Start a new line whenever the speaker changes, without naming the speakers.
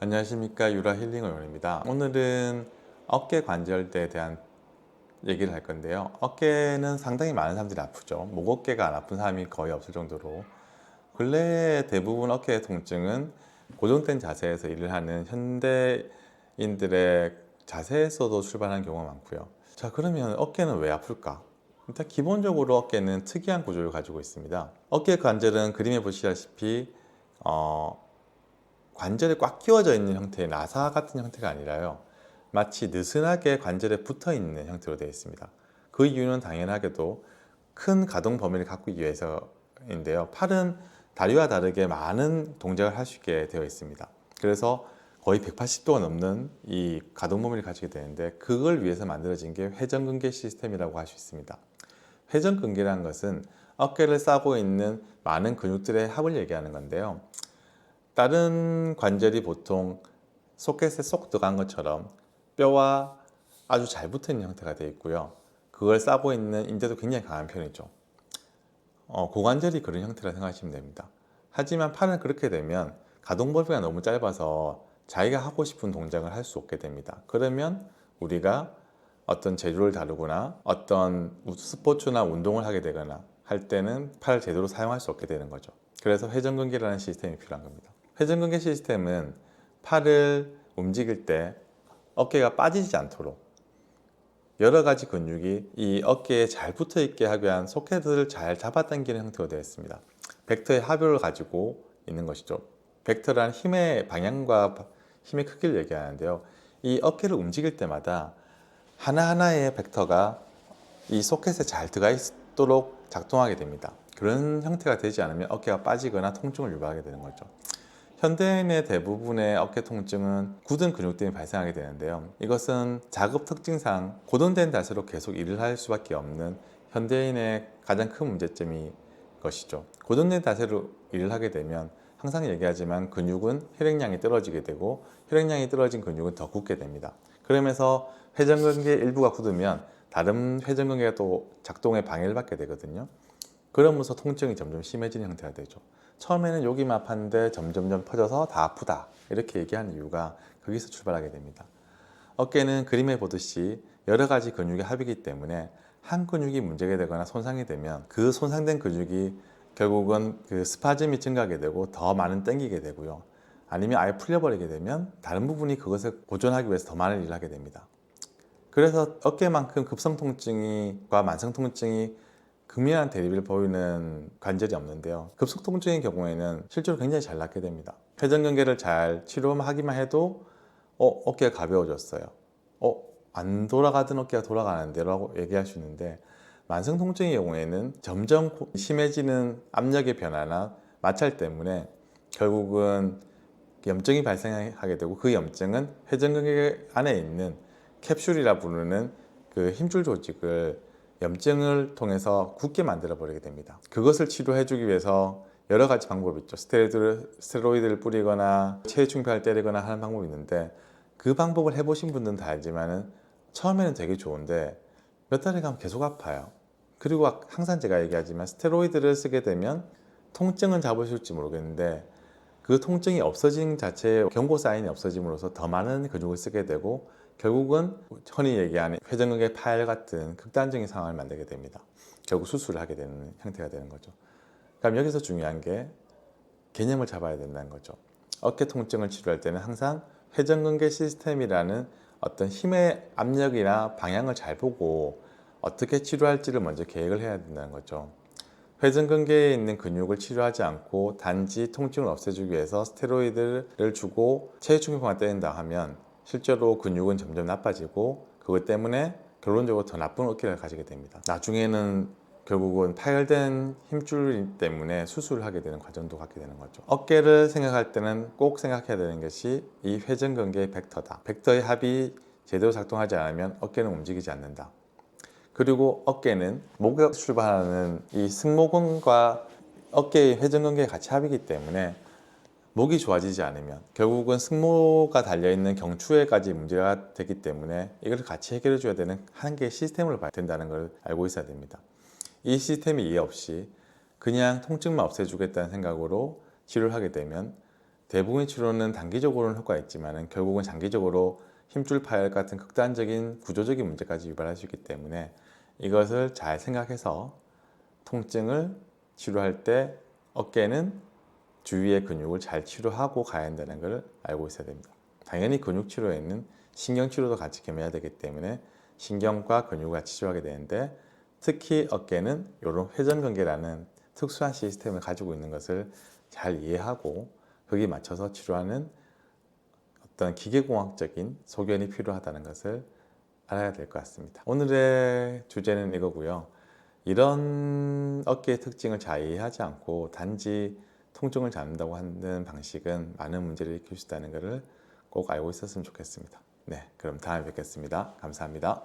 안녕하십니까, 유라 힐링 의원입니다. 오늘은 어깨 관절대에 대한 얘기를 할 건데요. 어깨는 상당히 많은 사람들이 아프죠. 목 어깨가 안 아픈 사람이 거의 없을 정도로 근래 대부분 어깨 통증은 고정된 자세에서 일을 하는 현대인들의 자세에서도 출발하는 경우가 많고요. 자, 그러면 어깨는 왜 아플까? 일단 기본적으로 어깨는 특이한 구조를 가지고 있습니다. 어깨 관절은 그림에 보시다시피 관절에 꽉 끼워져 있는 형태의 나사 같은 형태가 아니라요, 마치 느슨하게 관절에 붙어 있는 형태로 되어 있습니다. 그 이유는 당연하게도 큰 가동 범위를 갖기 위해서인데요. 팔은 다리와 다르게 많은 동작을 할 수 있게 되어 있습니다. 그래서 거의 180도가 넘는 이 가동 범위를 가지게 되는데, 그걸 위해서 만들어진 게 회전근개 시스템이라고 할 수 있습니다. 회전근개라는 것은 어깨를 싸고 있는 많은 근육들의 합을 얘기하는 건데요. 다른 관절이 보통 소켓에 쏙 들어간 것처럼 뼈와 아주 잘 붙어 있는 형태가 되어 있고요. 그걸 싸고 있는 인대도 굉장히 강한 편이죠. 고관절이 그런 형태라 생각하시면 됩니다. 하지만 팔은 그렇게 되면 가동 범위가 너무 짧아서 자기가 하고 싶은 동작을 할 수 없게 됩니다. 그러면 우리가 어떤 재료를 다루거나 어떤 스포츠나 운동을 하게 되거나 할 때는 팔을 제대로 사용할 수 없게 되는 거죠. 그래서 회전근개라는 시스템이 필요한 겁니다. 회전근개 시스템은 팔을 움직일 때 어깨가 빠지지 않도록 여러 가지 근육이 이 어깨에 잘 붙어 있게 하기 위한 소켓을 잘 잡아당기는 형태로 되어 있습니다. 벡터의 합을 가지고 있는 것이죠. 벡터란 힘의 방향과 힘의 크기를 얘기하는데요. 이 어깨를 움직일 때마다 하나하나의 벡터가 이 소켓에 잘 들어가 있도록 작동하게 됩니다. 그런 형태가 되지 않으면 어깨가 빠지거나 통증을 유발하게 되는 거죠. 현대인의 대부분의 어깨 통증은 굳은 근육 때문에 발생하게 되는데요. 이것은 작업 특징상 고정된 자세로 계속 일을 할 수밖에 없는 현대인의 가장 큰 문제점이 것이죠. 고정된 자세로 일을 하게 되면 항상 얘기하지만 근육은 혈액량이 떨어지게 되고, 혈액량이 떨어진 근육은 더 굳게 됩니다. 그러면서 회전근개 일부가 굳으면 다른 회전근개가 또 작동에 방해를 받게 되거든요. 그러면서 통증이 점점 심해지는 형태가 되죠. 처음에는 여기만 아팠는데 점점점 퍼져서 다 아프다, 이렇게 얘기하는 이유가 거기서 출발하게 됩니다. 어깨는 그림에 보듯이 여러 가지 근육의 합이기 때문에 한 근육이 문제가 되거나 손상이 되면 그 손상된 근육이 결국은 그 스파즘이 증가하게 되고 더 많은 땡기게 되고요. 아니면 아예 풀려버리게 되면 다른 부분이 그것을 보존하기 위해서 더 많은 일을 하게 됩니다. 그래서 어깨만큼 급성 통증과 만성 통증이 극명한 대립을 보이는 관절이 없는데요. 급성 통증의 경우에는 실제로 굉장히 잘 낫게 됩니다. 회전근개를 잘 치료하기만 해도 어깨가 가벼워졌어요. 안 돌아가던 어깨가 돌아가는데 라고 얘기할 수 있는데, 만성 통증의 경우에는 점점 심해지는 압력의 변화나 마찰 때문에 결국은 염증이 발생하게 되고, 그 염증은 회전근개 안에 있는 캡슐이라 부르는 그 힘줄 조직을 염증을 통해서 굳게 만들어 버리게 됩니다. 그것을 치료해 주기 위해서 여러 가지 방법이 있죠. 스테로이드를 뿌리거나 체중파를 때리거나 하는 방법이 있는데, 그 방법을 해보신 분들은 다 알지만은 처음에는 되게 좋은데 몇 달에 가면 계속 아파요. 그리고 항상 제가 얘기하지만 스테로이드를 쓰게 되면 통증은 잡으실지 모르겠는데, 그 통증이 없어진 자체의 경고 사인이 없어짐으로써 더 많은 근육을 쓰게 되고, 결국은 흔히 얘기하는 회전근개 파열 같은 극단적인 상황을 만들게 됩니다. 결국 수술을 하게 되는 형태가 되는 거죠. 그럼 여기서 중요한 게 개념을 잡아야 된다는 거죠. 어깨 통증을 치료할 때는 항상 회전근개 시스템이라는 어떤 힘의 압력이나 방향을 잘 보고 어떻게 치료할지를 먼저 계획을 해야 된다는 거죠. 회전근개에 있는 근육을 치료하지 않고 단지 통증을 없애주기 위해서 스테로이드를 주고 체중계통만 때린다 하면 실제로 근육은 점점 나빠지고, 그것 때문에 결론적으로 더 나쁜 어깨를 가지게 됩니다. 나중에는 결국은 파열된 힘줄 때문에 수술을 하게 되는 과정도 갖게 되는 거죠. 어깨를 생각할 때는 꼭 생각해야 되는 것이 이 회전근개의 벡터다. 벡터의 합이 제대로 작동하지 않으면 어깨는 움직이지 않는다. 그리고 어깨는 목에서 출발하는 이 승모근과 어깨의 회전근개가 같이 합이기 때문에 목이 좋아지지 않으면 결국은 승모가 달려있는 경추에까지 문제가 되기 때문에 이걸 같이 해결해 줘야 되는 한 개의 시스템으로 봐야 된다는 걸 알고 있어야 됩니다. 이 시스템이 이해 없이 그냥 통증만 없애주겠다는 생각으로 치료를 하게 되면 대부분의 치료는 단기적으로는 효과가 있지만 결국은 장기적으로 힘줄 파열 같은 극단적인 구조적인 문제까지 유발할 수 있기 때문에 이것을 잘 생각해서 통증을 치료할 때 어깨는 주위의 근육을 잘 치료하고 가야 한다는 걸 알고 있어야 됩니다. 당연히 근육 치료에는 신경 치료도 같이 겸해야 되기 때문에 신경과 근육을 같이 치료하게 되는데 특히 어깨는 이런 회전근개라는 특수한 시스템을 가지고 있는 것을 잘 이해하고 거기에 맞춰서 치료하는 어떤 기계공학적인 소견이 필요하다는 것을 알아야 될 것 같습니다. 오늘의 주제는 이거고요. 이런 어깨의 특징을 잘 이해하지 않고 단지 통증을 잡는다고 하는 방식은 많은 문제를 일으킬 수 있다는 것을 꼭 알고 있었으면 좋겠습니다. 네, 그럼 다음에 뵙겠습니다. 감사합니다.